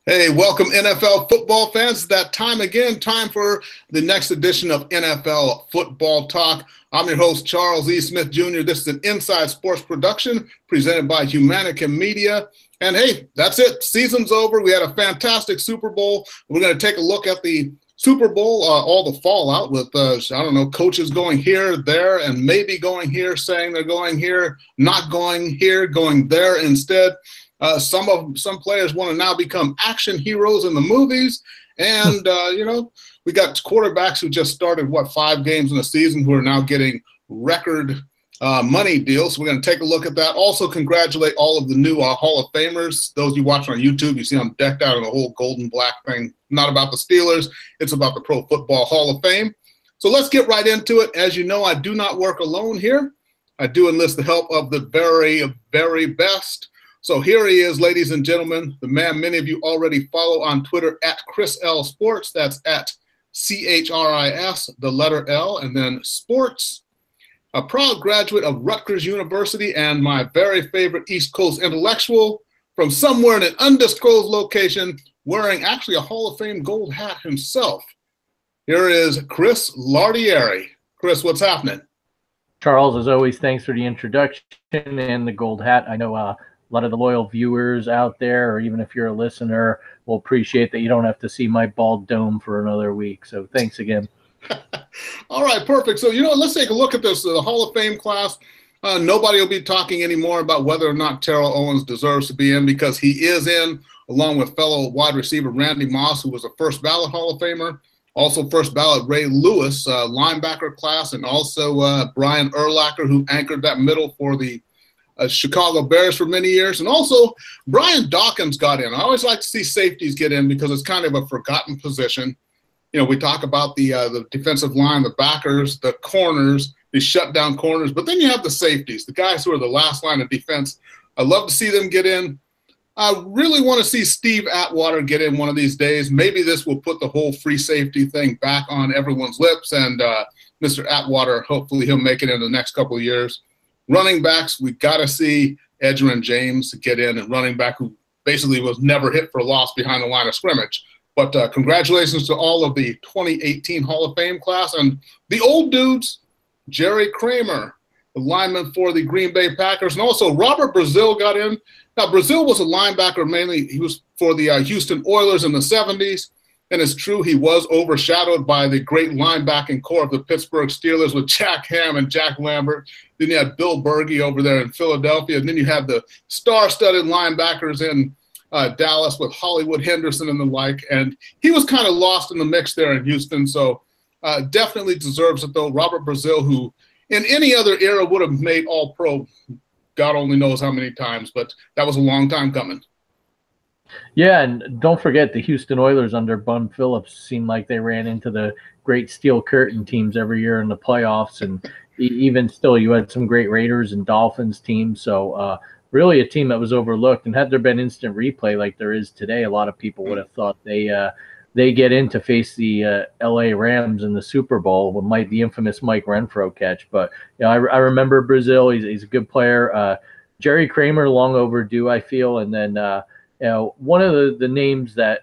Hey, welcome NFL football fans. It's that time again, time for the next edition of NFL Football Talk. I'm your host, Charles E. Smith Jr. This is an Inside Sports production presented by Humanica Media. And hey, that's it. Season's over. We had a fantastic Super Bowl. We're going to take a look at the Super Bowl, all the fallout with, coaches going here, there, and maybe going here, saying they're going here, not going here, going there instead. Some players want to now become action heroes in the movies, and we got quarterbacks who just started 5 games in the season who are now getting record money deals. So we're going to take a look at that. Also, congratulate all of the new Hall of Famers. Those you watch on YouTube, you see I'm decked out in the whole gold and black thing. Not about the Steelers, it's about the Pro Football Hall of Fame. So let's get right into it. As you know, I do not work alone here. I do enlist the help of the very, very best. So here he is, ladies and gentlemen, the man many of you already follow on Twitter at Chris L Sports. That's at CHRIS, the letter L, and then Sports. A proud graduate of Rutgers University and my very favorite East Coast intellectual from somewhere in an undisclosed location, wearing actually a Hall of Fame gold hat himself. Here is Chris Lardieri. Chris, what's happening? Charles, as always, thanks for the introduction and the gold hat. I know a lot of the loyal viewers out there, or even if you're a listener, will appreciate that you don't have to see my bald dome for another week. So thanks again. All right, perfect. So, let's take a look at this. The Hall of Fame class. Nobody will be talking anymore about whether or not Terrell Owens deserves to be in, because he is in, along with fellow wide receiver Randy Moss, who was a first ballot Hall of Famer. Also first ballot Ray Lewis, linebacker class, and also Brian Urlacher, who anchored that middle for the Chicago Bears for many years. And also Brian Dawkins got in. I always like to see safeties get in because it's kind of a forgotten position. We talk about the defensive line, the backers, the corners, the shutdown corners, but then you have the safeties, the guys who are the last line of defense. I love to see them get in. I really want to see Steve Atwater get in one of these days. Maybe this will put the whole free safety thing back on everyone's lips, and Mr. Atwater, hopefully he'll make it in the next couple of years. Running backs, we got to see Edgerrin James get in, and running back who basically was never hit for a loss behind the line of scrimmage. But congratulations to all of the 2018 Hall of Fame class. And the old dudes, Jerry Kramer, the lineman for the Green Bay Packers, and also Robert Brazile got in. Now, Brazile was a linebacker mainly. He was for the Houston Oilers in the 70s. And it's true, he was overshadowed by the great linebacking core of the Pittsburgh Steelers with Jack Ham and Jack Lambert. Then you had Bill Bergey over there in Philadelphia. And then you had the star-studded linebackers in Dallas with Hollywood Henderson and the like. And he was kind of lost in the mix there in Houston. So definitely deserves it, though. Robert Brazile, who in any other era would have made All-Pro, God only knows how many times. But that was a long time coming. Yeah, and don't forget the Houston Oilers under Bum Phillips seemed like they ran into the great Steel Curtain teams every year in the playoffs. And even still, you had some great Raiders and Dolphins teams. So really a team that was overlooked. And had there been instant replay like there is today, a lot of people would have thought they get in to face the L.A. Rams in the Super Bowl with the infamous Mike Renfro catch. But I remember Brazile. He's a good player. Jerry Kramer, long overdue, I feel. And then one of the names that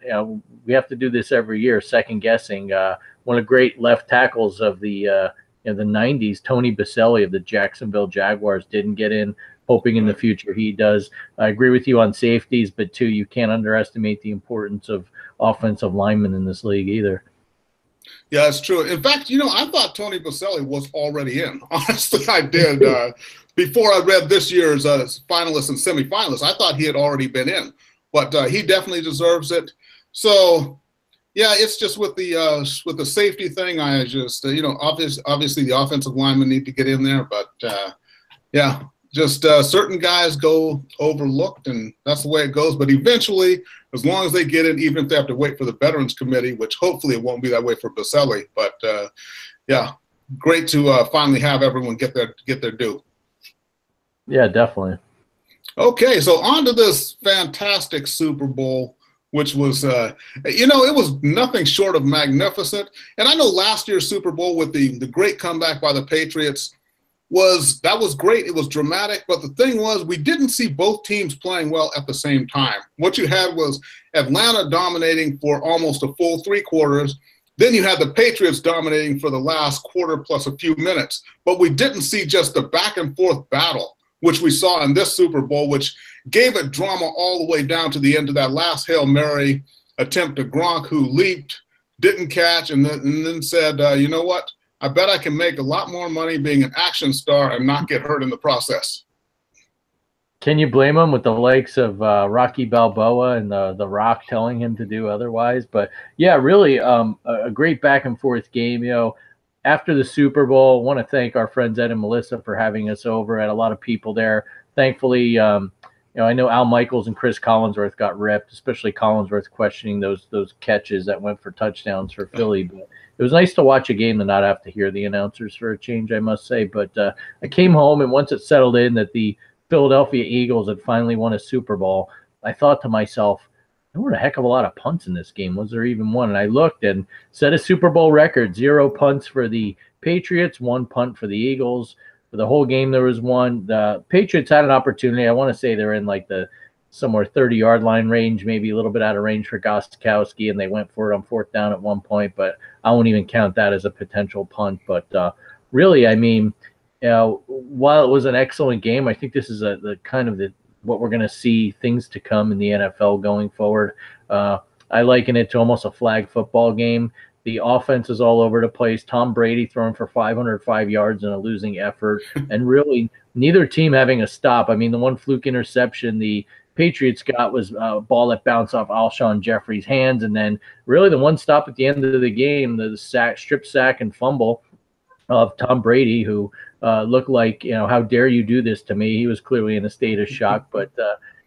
we have to do this every year, second guessing. One of the great left tackles of the 90s, Tony Baselli of the Jacksonville Jaguars, didn't get in. Hoping in the future he does. I agree with you on safeties, but too, you can't underestimate the importance of offensive linemen in this league either. Yeah, it's true. In fact, I thought Tony Baselli was already in. Honestly, I did. Before I read this year's finalists and semifinalists, I thought he had already been in. But he definitely deserves it. So, yeah, it's just with the safety thing. I just, obviously the offensive linemen need to get in there. But, yeah, just certain guys go overlooked, and that's the way it goes. But eventually, as long as they get in, even if they have to wait for the Veterans Committee, which hopefully it won't be that way for Baselli. But, yeah, great to finally have everyone get their due. Yeah, definitely. Okay, so on to this fantastic Super Bowl, which was, it was nothing short of magnificent. And I know last year's Super Bowl with the great comeback by the Patriots, was great. It was dramatic. But the thing was, we didn't see both teams playing well at the same time. What you had was Atlanta dominating for almost a full 3 quarters. Then you had the Patriots dominating for the last quarter plus a few minutes. But we didn't see just the back and forth battle, which we saw in this Super Bowl, which gave it drama all the way down to the end of that last Hail Mary attempt to Gronk, who leaped, didn't catch, and then said, you know what? I bet I can make a lot more money being an action star and not get hurt in the process. Can you blame him with the likes of Rocky Balboa and the Rock telling him to do otherwise? But yeah, really a great back and forth game. You know, after the Super Bowl, I want to thank our friends Ed and Melissa for having us over. Had a lot of people there. Thankfully, you know, I know Al Michaels and Chris Collinsworth got ripped, especially Collinsworth questioning those catches that went for touchdowns for Philly. But it was nice to watch a game and not have to hear the announcers for a change, I must say. But I came home, and once it settled in that the Philadelphia Eagles had finally won a Super Bowl, I thought to myself, there were a heck of a lot of punts in this game. Was there even one? And I looked and set a Super Bowl record, 0 punts for the Patriots, 1 punt for the Eagles. For the whole game, there was 1. The Patriots had an opportunity. I want to say they're in like the somewhere 30-yard line range, maybe a little bit out of range for Gostkowski, and they went for it on 4th down at one point, but I won't even count that as a potential punt. But really, I mean, you know, while it was an excellent game, I think this is the kind of what we're going to see things to come in the NFL going forward. I liken it to almost a flag football game. The offense is all over the place. Tom Brady throwing for 505 yards in a losing effort, and really neither team having a stop. I mean, the one fluke interception the Patriots got was a ball that bounced off Alshon Jeffrey's hands, and then really the one stop at the end of the game, the strip sack and fumble of Tom Brady, who looked like, you know, how dare you do this to me? He was clearly in a state of shock. But,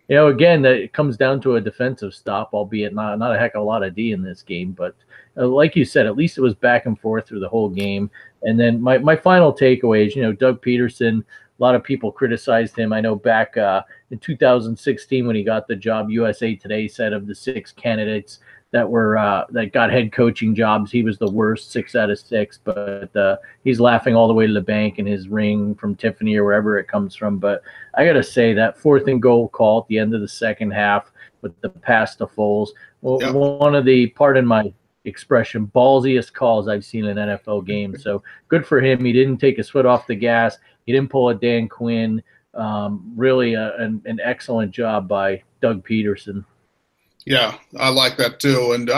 you know, again, it comes down to a defensive stop, albeit not a heck of a lot of D in this game. But like you said, at least it was back and forth through the whole game. And then my final takeaway is, you know, Doug Peterson, a lot of people criticized him. I know back in 2016 when he got the job, USA Today said of the 6 candidates that got head coaching jobs, he was the worst, 6 out of 6. But he's laughing all the way to the bank in his ring from Tiffany or wherever it comes from. But I got to say that 4th and goal call at the end of the second half with the pass to Foles, one of the, pardon my expression, ballsiest calls I've seen in an NFL game. So good for him. He didn't take his foot off the gas. He didn't pull a Dan Quinn. Really an excellent job by Doug Peterson. Yeah, I like that too. And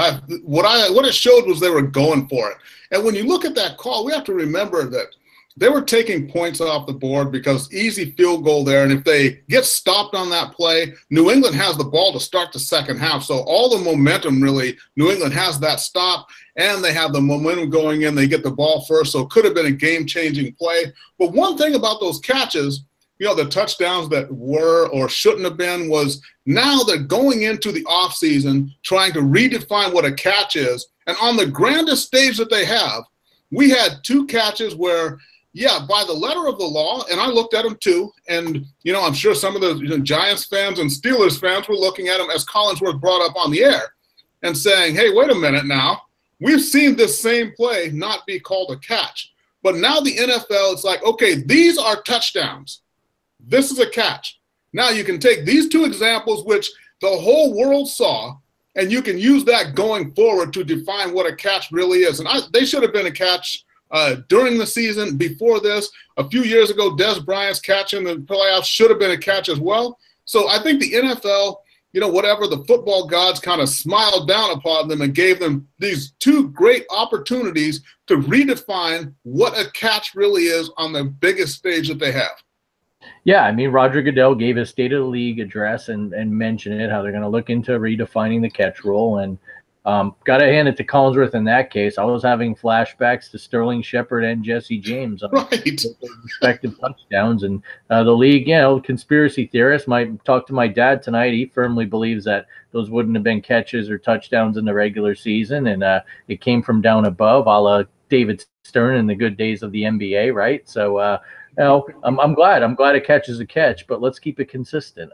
what it showed was they were going for it. And when you look at that call, we have to remember that they were taking points off the board because easy field goal there. And if they get stopped on that play, New England has the ball to start the second half. So all the momentum, really, New England has that stop, and they have the momentum going in. They get the ball first, so it could have been a game-changing play. But one thing about those catches, you know, the touchdowns that were or shouldn't have been, was now they're going into the offseason trying to redefine what a catch is. And on the grandest stage that they have, we had 2 catches where, yeah, by the letter of the law, and I looked at them too, and, you know, I'm sure some of the Giants fans and Steelers fans were looking at them as Collinsworth brought up on the air and saying, hey, wait a minute now. We've seen this same play not be called a catch. But now the NFL, it's like, okay, these are touchdowns. This is a catch. Now you can take these 2 examples, which the whole world saw, and you can use that going forward to define what a catch really is. And they should have been a catch during the season. Before this, a few years ago, Des Bryant's catch in the playoffs should have been a catch as well. So I think the NFL, you know, whatever, the football gods kind of smiled down upon them and gave them these 2 great opportunities to redefine what a catch really is on the biggest stage that they have. Yeah, I mean, Roger Goodell gave a State of the League address and mentioned it, how they're going to look into redefining the catch rule. And got to hand it to Collinsworth in that case. I was having flashbacks to Sterling Shepard and Jesse James on respective touchdowns. And the league, you know, conspiracy theorists might talk to my dad tonight. He firmly believes that those wouldn't have been catches or touchdowns in the regular season. And it came from down above, a la David Stern in the good days of the NBA, right? So, you know, I'm glad a catch is a catch, but let's keep it consistent.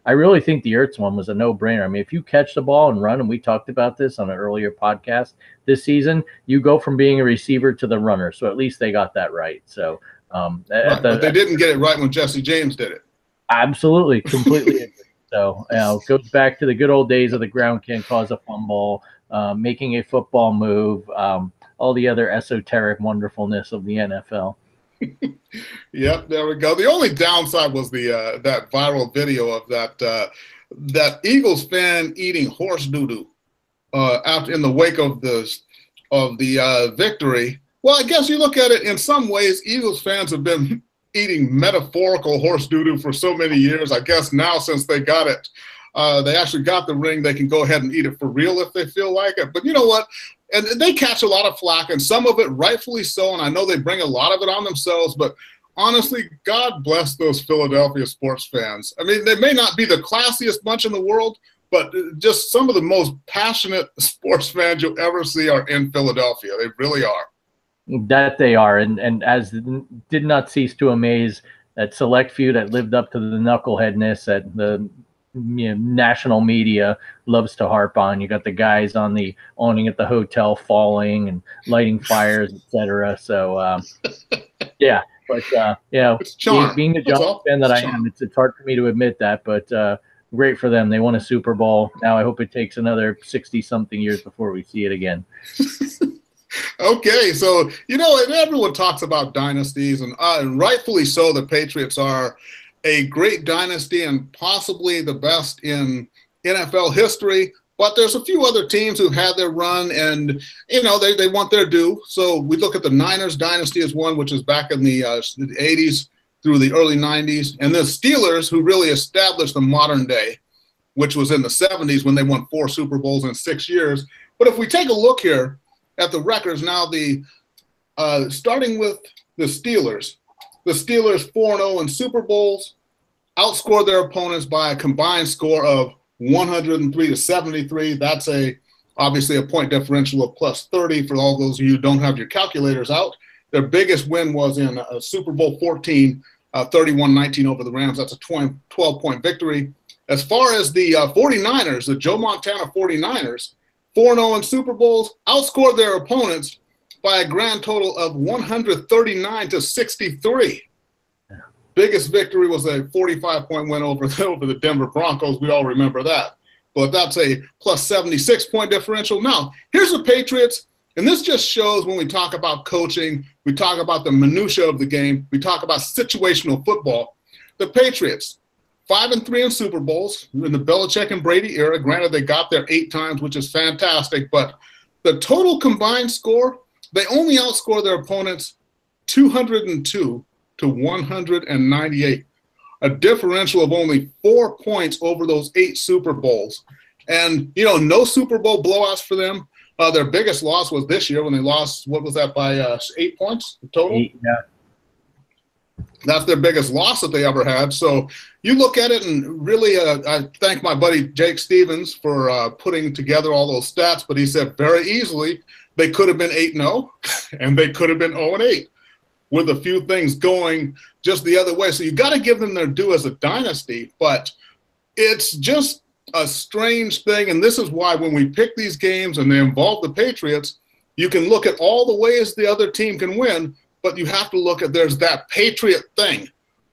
I really think the Ertz one was a no-brainer. I mean, if you catch the ball and run, and we talked about this on an earlier podcast this season, you go from being a receiver to the runner. So at least they got that right. So Right, but they didn't get it right when Jesse James did it. Absolutely, completely agree. So, it goes back to the good old days of the ground can't cause a fumble, making a football move, all the other esoteric wonderfulness of the NFL. Yep, there we go. The only downside was the that viral video of that Eagles fan eating horse doo-doo after in the wake of the victory. Well, I guess you look at it in some ways, Eagles fans have been eating metaphorical horse doo-doo for so many years. I guess now since they got it, they actually got the ring, they can go ahead and eat it for real if they feel like it. But you know what? And they catch a lot of flack, and some of it rightfully so, and I know they bring a lot of it on themselves, but honestly, God bless those Philadelphia sports fans. I mean, they may not be the classiest bunch in the world, but just some of the most passionate sports fans you'll ever see are in Philadelphia. They really are. That they are, and as did not cease to amaze that select few that lived up to the knuckleheadness that the national media loves to harp on. You got the guys on the awning at the hotel falling and lighting fires, etc. So yeah, but being the Giants fan that I am, it's hard for me to admit that, but great for them. They won a Super Bowl. Now I hope it takes another 60-something years before we see it again. Okay, so and everyone talks about dynasties, and rightfully so. The Patriots are a great dynasty and possibly the best in NFL history. But there's a few other teams who've had their run, and they want their due. So we look at the Niners dynasty as one, which is back in the 80s through the early 90s, and the Steelers, who really established the modern day, which was in the 70s when they won 4 Super Bowls in 6 years. But if we take a look here at the records now, starting with the Steelers 4-0 in Super Bowls, outscored their opponents by a combined score of 103-73. That's obviously a point differential of plus 30 for all those of you who don't have your calculators out. Their biggest win was in Super Bowl 14, 31-19 over the Rams. That's a 12-point victory. As far as the 49ers, the Joe Montana 49ers, 4-0 in Super Bowls, outscored their opponents by a grand total of 139-63. Biggest victory was a 45-point win over the Denver Broncos. We all remember that. But that's a plus 76-point differential. Now, here's the Patriots, and this just shows when we talk about coaching, we talk about the minutia of the game, we talk about situational football. The Patriots, 5-3 in Super Bowls in the Belichick and Brady era. Granted, they got there 8 times, which is fantastic, but the total combined score, they only outscore their opponents 202-198, a differential of only 4 points over those 8 Super Bowls. And, no Super Bowl blowouts for them. Their biggest loss was this year when they lost, what was that, by 8 points total? 8, yeah. That's their biggest loss that they ever had. So you look at it, and really I thank my buddy Jake Stevens for putting together all those stats, but he said very easily they could have been 8-0 and they could have been 0-8 with a few things going just the other way. So you got to give them their due as a dynasty, but it's just a strange thing. And this is why when we pick these games and they involve the Patriots, you can look at all the ways the other team can win, but you have to look at there's that Patriot thing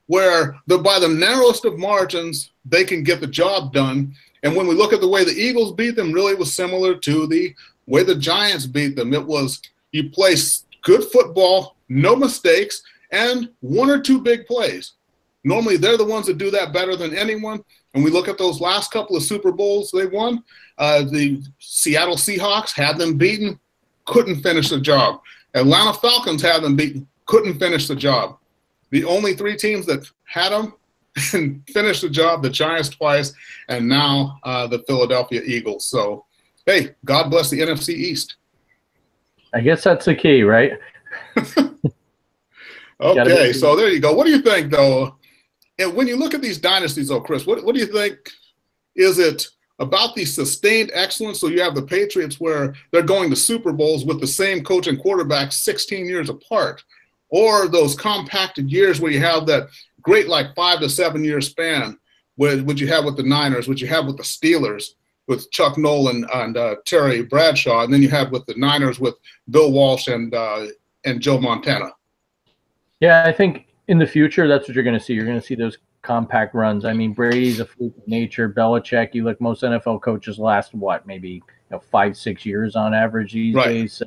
where by the narrowest of margins, they can get the job done. And when we look at the way the Eagles beat them, really was similar to the way the Giants beat them. It was you play good football, no mistakes, and 1 or 2 big plays. Normally, they're the ones that do that better than anyone. And we look at those last couple of Super Bowls they won. The Seattle Seahawks had them beaten, couldn't finish the job. Atlanta Falcons had them beaten, couldn't finish the job. The only 3 teams that had them and finished the job, the Giants twice, and now the Philadelphia Eagles. So, hey, God bless the NFC East. I guess that's the key, right? Okay, so there you go. What do you think, though? And when you look at these dynasties, though, Chris, what do you think? Is it about the sustained excellence? So you have the Patriots where they're going to Super Bowls with the same coach and quarterback 16 years apart, or those compacted years where you have that great 5 to 7 year span, which you have with the Niners, which you have with the Steelers, with Chuck Nolan and Terry Bradshaw, and then you have with the Niners with Bill Walsh and Joe Montana. Yeah, I think in the future, that's what you're going to see. You're going to see those compact runs. I mean, Brady's a freak of nature. Belichick, you look, most NFL coaches last, what, maybe 5-6 years on average these Right. days. So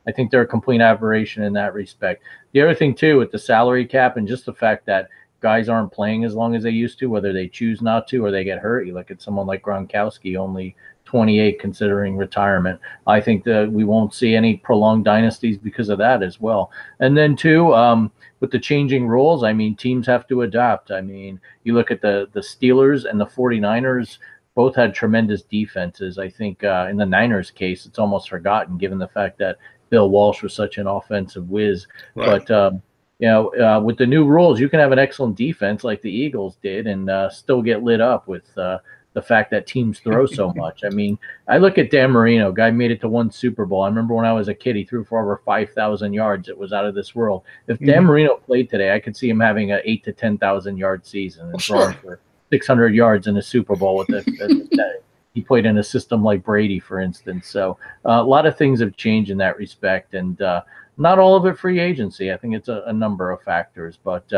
I think they're a complete aberration in that respect. The other thing, too, with the salary cap and just the fact that guys aren't playing as long as they used to, whether they choose not to or they get hurt. You look at someone like Gronkowski, only 28 considering retirement. I think that we won't see any prolonged dynasties because of that as well. And then, too, with the changing rules, I mean, teams have to adapt. I mean, you look at the Steelers and the 49ers, both had tremendous defenses. I think in the Niners case, it's almost forgotten given the fact that Bill Walsh was such an offensive whiz. Right. But, with the new rules, you can have an excellent defense like the Eagles did and still get lit up with the fact that teams throw so much. I mean, I look at Dan Marino, guy made it to one Super Bowl. I remember when I was a kid, he threw for over 5,000 yards. It was out of this world. If Dan Marino played today, I could see him having an 8 to 10,000 yard season and throwing for 600 yards in a Super Bowl with he played in a system like Brady, for instance. So a lot of things have changed in that respect, and not all of it free agency. I think it's a number of factors, but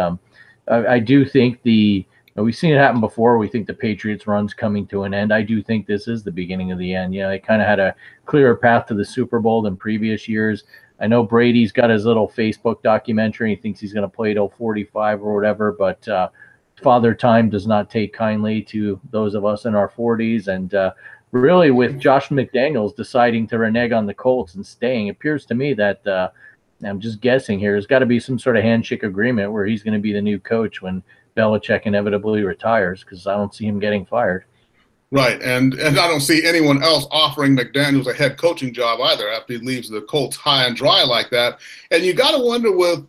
I do think we've seen it happen before. We think the Patriots run's coming to an end. I do think this is the beginning of the end. Yeah, they kind of had a clearer path to the Super Bowl than previous years. I know Brady's got his little Facebook documentary. He thinks he's going to play till 45 or whatever, but Father Time does not take kindly to those of us in our 40s. And really, with Josh McDaniels deciding to renege on the Colts and staying, it appears to me that I'm just guessing here, there's got to be some sort of handshake agreement where he's going to be the new coach when Belichick inevitably retires, because I don't see him getting fired. Right, and I don't see anyone else offering McDaniels a head coaching job either after he leaves the Colts high and dry like that. And you got to wonder with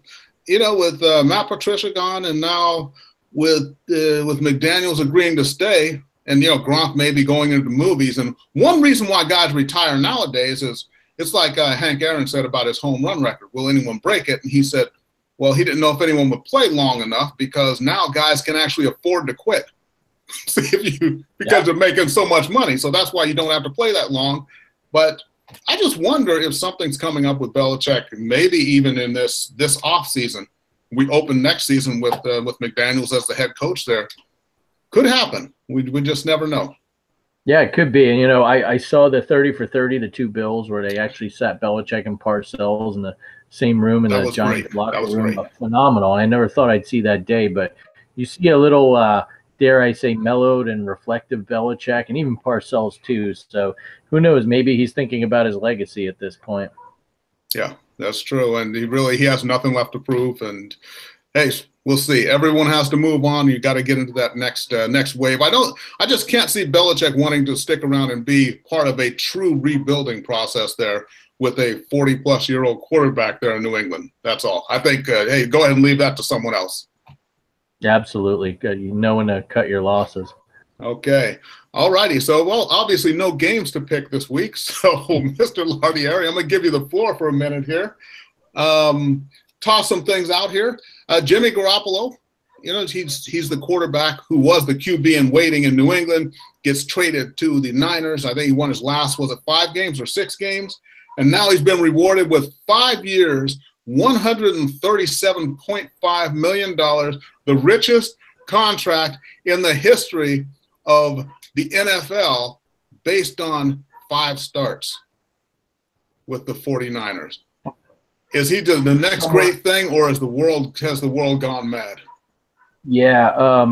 Matt Patricia gone, and now with McDaniels agreeing to stay, and Gronk may be going into movies. And one reason why guys retire nowadays is it's like Hank Aaron said about his home run record. Will anyone break it? And he said, well, he didn't know if anyone would play long enough because now guys can actually afford to quit because they're making so much money. So that's why you don't have to play that long. But I just wonder if something's coming up with Belichick, maybe even in this off season. We open next season with McDaniels as the head coach there. Could happen. We just never know. Yeah, it could be. And, I saw the 30 for 30, the two Bills, where they actually sat Belichick and Parcells in the same room in the Giants locker room. Phenomenal. I never thought I'd see that day, but you see a little, dare I say, mellowed and reflective Belichick, and even Parcells too. So who knows? Maybe he's thinking about his legacy at this point. Yeah, that's true. And he has nothing left to prove. And hey, we'll see. Everyone has to move on. You got to get into that next wave. I just can't see Belichick wanting to stick around and be part of a true rebuilding process there with a 40-plus-year-old quarterback there in New England. That's all. I think, hey, go ahead and leave that to someone else. Yeah, absolutely. Good. You know when to cut your losses. Okay. All righty. So, well, obviously no games to pick this week. So, Mr. Lardieri, I'm going to give you the floor for a minute here. Toss some things out here. Jimmy Garoppolo, he's the quarterback who was the QB in waiting in New England, gets traded to the Niners. I think he won his last, was it 5 games or 6 games? And now he's been rewarded with 5 years, $137.5 million, the richest contract in the history of the NFL based on 5 starts with the 49ers. Is he the next great thing, or has the world gone mad? Yeah,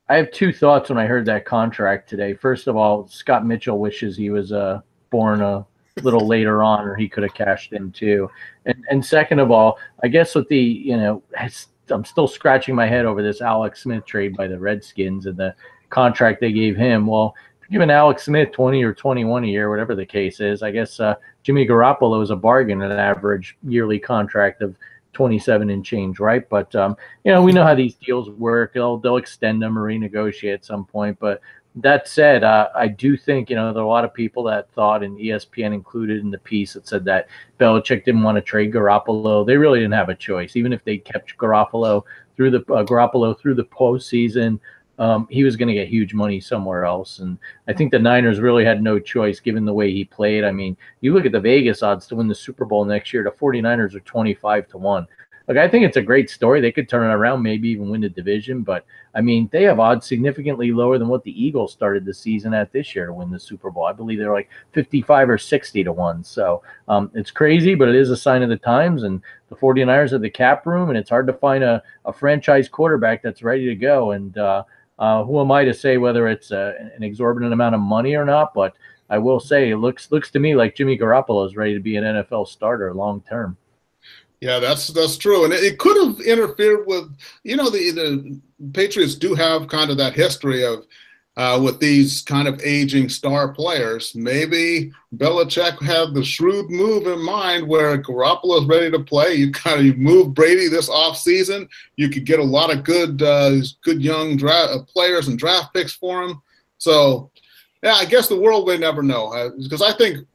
I have 2 thoughts when I heard that contract today. First of all, Scott Mitchell wishes he was born a little later on, or he could have cashed in too. And second of all, I guess with the I'm still scratching my head over this Alex Smith trade by the Redskins and the contract they gave him. Well, giving Alex Smith 20 or 21 a year, whatever the case is, I guess Jimmy Garoppolo is a bargain at an average yearly contract of 27 and change, right? But we know how these deals work. They'll extend them or renegotiate at some point. But that said, I do think there are a lot of people that thought, and ESPN included in the piece, that said that Belichick didn't want to trade Garoppolo. They really didn't have a choice, even if they kept Garoppolo through the postseason. He was going to get huge money somewhere else. And I think the Niners really had no choice given the way he played. I mean, you look at the Vegas odds to win the Super Bowl next year, the 49ers are 25-1. Like, I think it's a great story. They could turn it around, maybe even win the division. But I mean, they have odds significantly lower than what the Eagles started the season at this year to win the Super Bowl. I believe they're like 55 or 60 to 1. So it's crazy, but it is a sign of the times. And the 49ers have the cap room, and it's hard to find a franchise quarterback that's ready to go. And who am I to say whether it's an exorbitant amount of money or not? But I will say it looks to me like Jimmy Garoppolo is ready to be an NFL starter long term. Yeah, that's true, and it could have interfered with, the Patriots do have kind of that history of with these kind of aging star players. Maybe Belichick had the shrewd move in mind where Garoppolo is ready to play. You move Brady this offseason. You could get a lot of good young players and draft picks for him. So, yeah, I guess the world may never know, because I think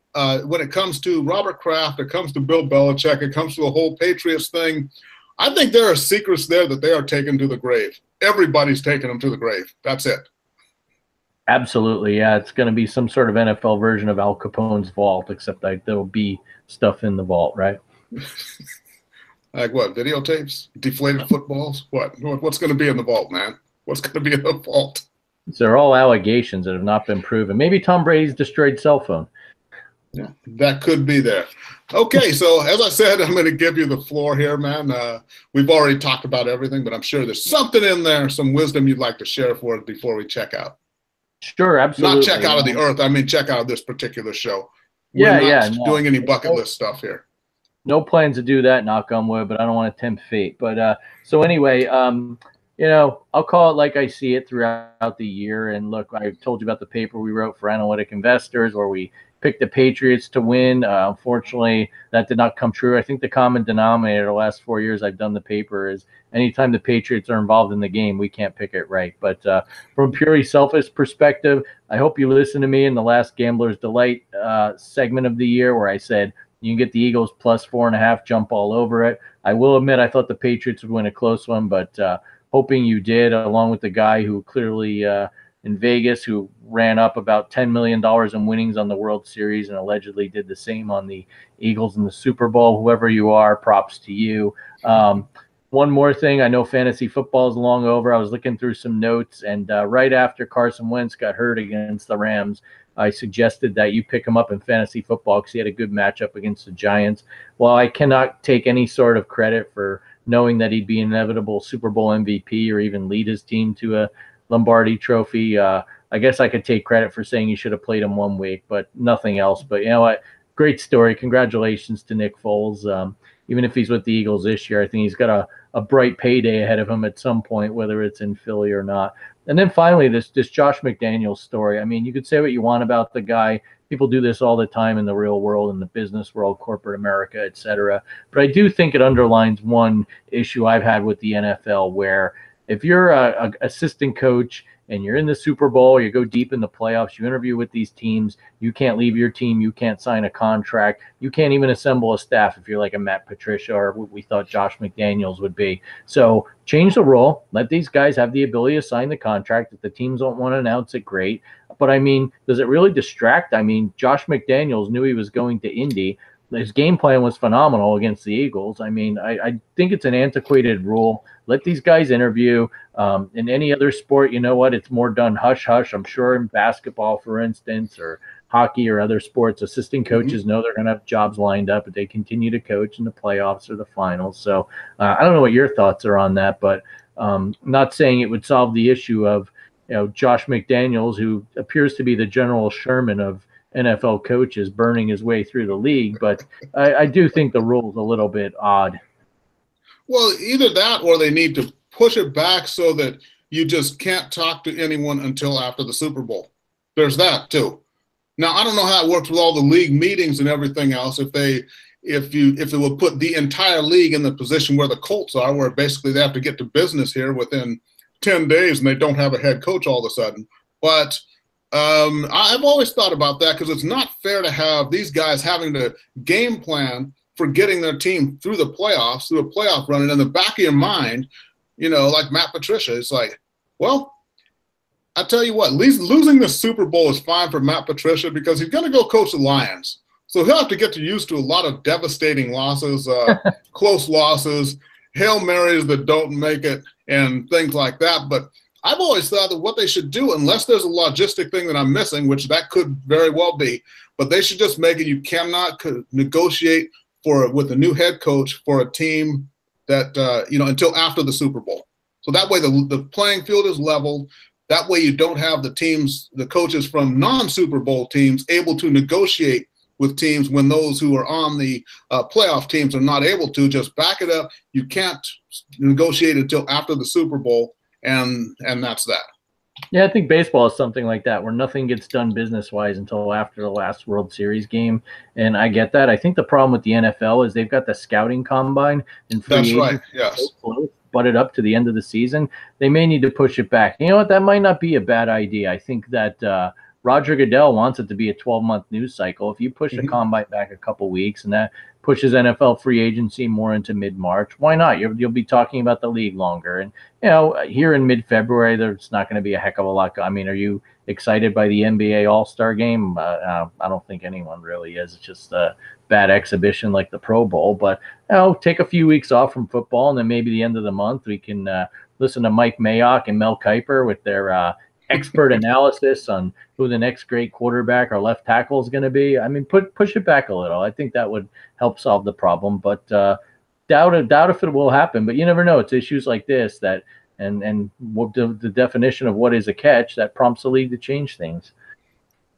when it comes to Robert Kraft, it comes to Bill Belichick, it comes to the whole Patriots thing, I think there are secrets there that they are taking to the grave. Everybody's taking them to the grave. That's it. Absolutely, yeah. It's going to be some sort of NFL version of Al Capone's vault, except that there'll be stuff in the vault, right? Like what? Videotapes? Deflated footballs? What's going to be in the vault, man? What's going to be in the vault? So they're all allegations that have not been proven. Maybe Tom Brady's destroyed cell phone. Yeah, that could be there. Okay, so as I said, I'm going to give you the floor here, man. We've already talked about everything, but I'm sure there's something in there, some wisdom you'd like to share for us before we check out. Sure, absolutely. Not check out of the earth. I mean, check out this particular show. We're not doing any bucket list stuff here. No plans to do that, knock on wood, but I don't want to tempt fate. But so anyway, I'll call it like I see it throughout the year. And look, I told you about the paper we wrote for Analytic Investors where we picked the Patriots to win. Unfortunately, that did not come true. I think the common denominator the last 4 years I've done the paper is anytime the Patriots are involved in the game, we can't pick it right. But from a purely selfish perspective, I hope you listened to me in the last Gambler's Delight segment of the year where I said you can get the Eagles plus 4.5, jump all over it. I will admit I thought the Patriots would win a close one, but hoping you did, along with the guy who clearly in Vegas who ran up about $10 million in winnings on the World Series and allegedly did the same on the Eagles in the Super Bowl. Whoever you are, props to you. One more thing, I know fantasy football is long over. I was looking through some notes, and right after Carson Wentz got hurt against the Rams, I suggested that you pick him up in fantasy football because he had a good matchup against the Giants. While I cannot take any sort of credit for knowing that he'd be an inevitable Super Bowl MVP or even lead his team to a Lombardi trophy, I guess I could take credit for saying you should have played him 1 week, but nothing else. But you know what? Great story. Congratulations to Nick Foles. Even if he's with the Eagles this year, I think he's got a bright payday ahead of him at some point, whether it's in Philly or not. And then finally, this Josh McDaniels story. I mean, you could say what you want about the guy. People do this all the time in the real world, in the business world, corporate America, et cetera. But I do think it underlines one issue I've had with the NFL where if you're a assistant coach and you're in the Super Bowl, you go deep in the playoffs, you interview with these teams, you can't leave your team, you can't sign a contract, you can't even assemble a staff if you're like a Matt Patricia or what we thought Josh McDaniels would be. So change the rule, let these guys have the ability to sign the contract. If the teams don't want to announce it, great. But I mean, does it really distract? I mean, Josh McDaniels knew he was going to Indy. His game plan was phenomenal against the Eagles. I mean, I think it's an antiquated rule. Let these guys interview. In any other sport, you know what? It's more done hush-hush. I'm sure in basketball, for instance, or hockey or other sports, assistant coaches know they're going to have jobs lined up, but they continue to coach in the playoffs or the finals. So I don't know what your thoughts are on that, but I'm not saying it would solve the issue of Josh McDaniels, who appears to be the General Sherman of NFL coaches, burning his way through the league. But I do think the rule's a little bit odd. Well, either that or they need to push it back so that you just can't talk to anyone until after the Super Bowl. There's that too. Now, I don't know how it works with all the league meetings and everything else. If they would put the entire league in the position where the Colts are, where basically they have to get to business here within 10 days and they don't have a head coach all of a sudden. But I've always thought about that because it's not fair to have these guys having to game plan for getting their team through the playoffs, through a playoff run. And in the back of your mind, like Matt Patricia, it's like, well, I tell you what, at least losing the Super Bowl is fine for Matt Patricia because he's going to go coach the Lions. So he'll have to get used to a lot of devastating losses, close losses. Hail Marys that don't make it and things like that. But I've always thought that what they should do, unless there's a logistic thing that I'm missing, which that could very well be, but they should just make it you cannot negotiate with a new head coach for a team that, until after the Super Bowl. So that way the playing field is leveled. That way you don't have the coaches from non-Super Bowl teams able to negotiate with teams when those who are on the playoff teams are not able to. Just back it up. You can't negotiate until after the Super Bowl, and that's that. Yeah, I think baseball is something like that, where nothing gets done business-wise until after the last World Series game, and I get that. I think the problem with the NFL is they've got the scouting combine and free agency. That's right, yes. Butted up to the end of the season. They may need to push it back. You know what? That might not be a bad idea. I think that Roger Goodell wants it to be a 12-month news cycle. If you push the combine back a couple weeks and that pushes NFL free agency more into mid-March, why not? You'll be talking about the league longer. And, here in mid-February, there's not going to be a heck of a lot. I mean, are you excited by the NBA All-Star game? I don't think anyone really is. It's just a bad exhibition like the Pro Bowl. But, take a few weeks off from football, and then maybe the end of the month we can listen to Mike Mayock and Mel Kiper with their expert analysis on who the next great quarterback or left tackle is going to be. I mean, push it back a little. I think that would help solve the problem, but doubt if it will happen. But you never know. It's issues like this that and what the definition of what is a catch that prompts the league to change things.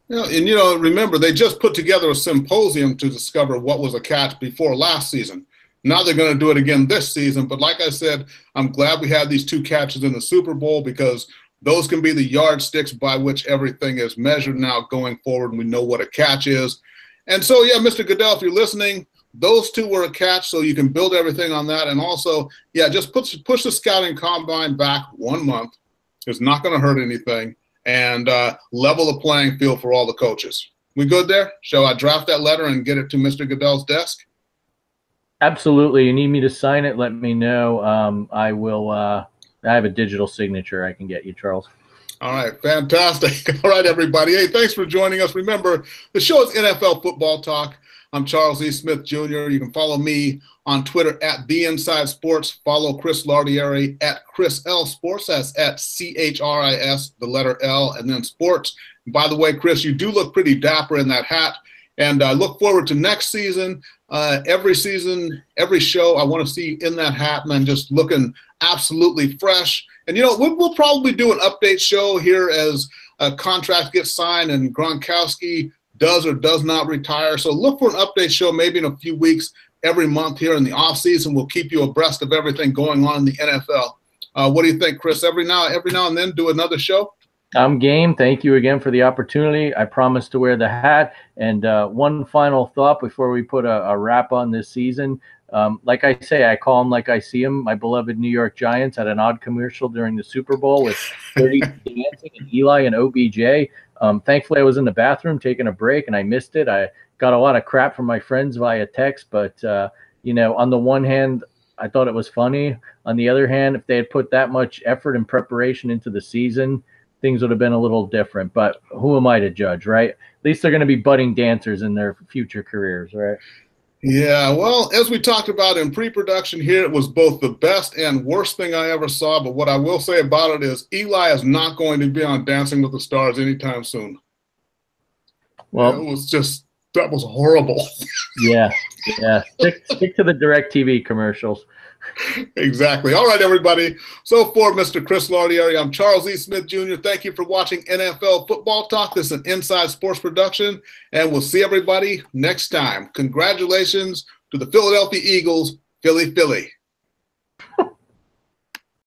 And remember, they just put together a symposium to discover what was a catch before last season. Now they're going to do it again this season. But like I said, I'm glad we had these two catches in the Super Bowl, because those can be the yardsticks by which everything is measured now going forward, and we know what a catch is. And so, yeah, Mr. Goodell, if you're listening, those two were a catch, so you can build everything on that. And also, yeah, just push the scouting combine back 1 month. It's not going to hurt anything. And level the playing field for all the coaches. We good there? Shall I draft that letter and get it to Mr. Goodell's desk? Absolutely. You need me to sign it, let me know. I will I have a digital signature I can get you, Charles. All right, fantastic. All right, everybody. Hey, thanks for joining us. Remember, the show is NFL Football Talk. I'm Charles E. Smith, Jr. You can follow me on Twitter at @TheInsideSports. Follow Chris Lardieri at Chris L Sports. That's at CHRIS, the letter L, and then sports. And by the way, Chris, you do look pretty dapper in that hat. And I look forward to next season. Every season, every show, I want to see you in that hat, man, just looking absolutely fresh. And, we'll probably do an update show here as a contract gets signed and Gronkowski does or does not retire. So look for an update show maybe in a few weeks every month here in the off season. We'll keep you abreast of everything going on in the NFL. What do you think, Chris? Every now and then do another show? I'm game. Thank you again for the opportunity. I promise to wear the hat. And one final thought before we put a wrap on this season. Like I say, I call them like I see them. My beloved New York Giants had an odd commercial during the Super Bowl with 30 dancing and Eli and OBJ. Thankfully, I was in the bathroom taking a break and I missed it. I got a lot of crap from my friends via text. But, on the one hand, I thought it was funny. On the other hand, if they had put that much effort and preparation into the season, things would have been a little different. But who am I to judge, right? At least they're going to be budding dancers in their future careers, right? Yeah, well, as we talked about in pre-production here, it was both the best and worst thing I ever saw. But what I will say about it is Eli is not going to be on Dancing with the Stars anytime soon. Well, that was horrible. Yeah. Stick to the DirecTV commercials. Exactly. All right, everybody. So for Mr. Chris Lardieri, I'm Charles E. Smith, Jr. Thank you for watching NFL Football Talk. This is an Inside Sports production, and we'll see everybody next time. Congratulations to the Philadelphia Eagles. Philly, Philly.